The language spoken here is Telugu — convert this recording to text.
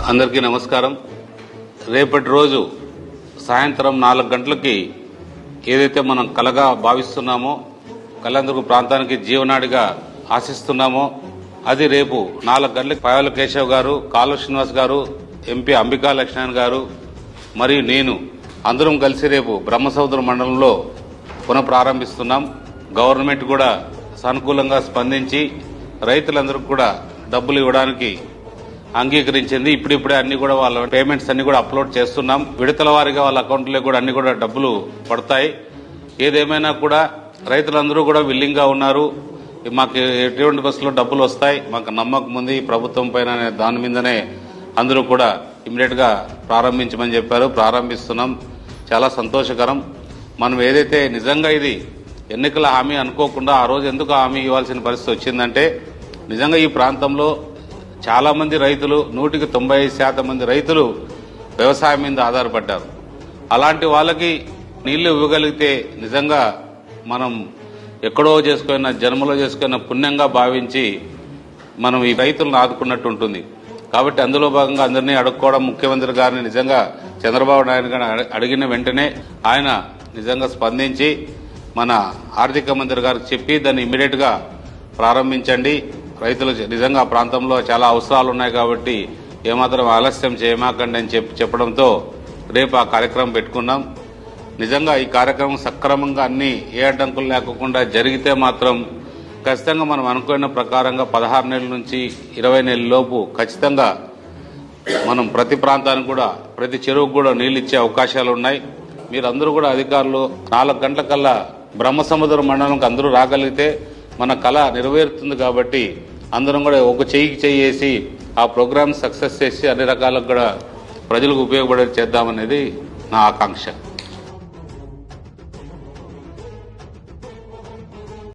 అందరికీ నమస్కారం. రేపటి రోజు సాయంత్రం 4 గంటలకి ఏదైతే మనం కలగా భావిస్తున్నామో, కళ్యాణదుర్గ ప్రాంతానికి జీవనాడిగా ఆశిస్తున్నామో అది రేపు 4 గంటలకు పాయల కేశవ్ గారు, కాలువ శ్రీనివాస్ గారు, ఎంపీ అంబికా లక్ష్మణ్ గారు మరియు నేను అందరం కలిసి రేపు బ్రహ్మసముద్రం మండలంలో పునఃప్రారంభిస్తున్నాం. గవర్నమెంట్ కూడా సానుకూలంగా స్పందించి రైతులందరికీ కూడా డబ్బులు ఇవ్వడానికి అంగీకరించింది. ఇప్పుడిప్పుడే అన్ని కూడా వాళ్ళ పేమెంట్స్ అన్ని కూడా అప్లోడ్ చేస్తున్నాం. విడతల వారీగా వాళ్ళ అకౌంట్లో కూడా అన్ని కూడా డబ్బులు పడతాయి. ఏదేమైనా కూడా రైతులందరూ కూడా విల్లింగ్ గా ఉన్నారు. మాకు ఎటువంటి బస్సులో డబ్బులు వస్తాయి, మాకు నమ్మకం ఉంది ఈ ప్రభుత్వం పైన, దాని మీదనే అందరూ కూడా ఇమ్మీడియట్ గా ప్రారంభించమని చెప్పారు. ప్రారంభిస్తున్నాం. చాలా సంతోషకరం. మనం ఏదైతే నిజంగా ఇది ఎన్నికల హామీ అనుకోకుండా ఆ రోజు ఎందుకు హామీ ఇవ్వాల్సిన పరిస్థితి వచ్చిందంటే, నిజంగా ఈ ప్రాంతంలో చాలా మంది రైతులు 100కి 95% మంది రైతులు వ్యవసాయం మీద ఆధారపడ్డారు. అలాంటి వాళ్ళకి నీళ్లు ఇవ్వగలిగితే నిజంగా మనం ఎక్కడో చేసుకున్న జన్మలో చేసుకున్న పుణ్యంగా భావించి మనం ఈ రైతులను ఆదుకున్నట్టు ఉంటుంది. కాబట్టి అందులో భాగంగా అందరినీ అడుక్కోవడం, ముఖ్యమంత్రి గారిని నిజంగా చంద్రబాబు నాయుడు గారిని అడిగిన వెంటనే ఆయన నిజంగా స్పందించి మన ఆర్థిక మంత్రి గారికి చెప్పి దాన్ని ఇమ్మీడియట్ గా ప్రారంభించండి. రైతులు నిజంగా ఆ ప్రాంతంలో చాలా అవసరాలు ఉన్నాయి కాబట్టి ఏమాత్రం ఆలస్యం చేయమాకండి అని చెప్పడంతో రేపు ఆ కార్యక్రమం పెట్టుకున్నాం. నిజంగా ఈ కార్యక్రమం సక్రమంగా అన్ని ఏ అడ్డంకులు లేకుండా జరిగితే మాత్రం ఖచ్చితంగా మనం అనుకున్న ప్రకారంగా 16 నెలల నుంచి 20 నెలల లోపు ఖచ్చితంగా మనం ప్రతి ప్రాంతానికి కూడా ప్రతి చెరువుకు కూడా నీళ్లు ఇచ్చే అవకాశాలు ఉన్నాయి. మీరందరూ కూడా అధికారులు 4 గంటలకల్లా బ్రహ్మసముద్రం మండలంకి అందరూ రాగలిగితే మన కళ నెరవేరుతుంది. కాబట్టి అందరం కూడా ఒక చెయ్యికి చెయ్యేసి ఆ ప్రోగ్రామ్ సక్సెస్ చేసి అన్ని రకాలకు కూడా ప్రజలకు ఉపయోగపడేది చేద్దామనేది నా ఆకాంక్ష.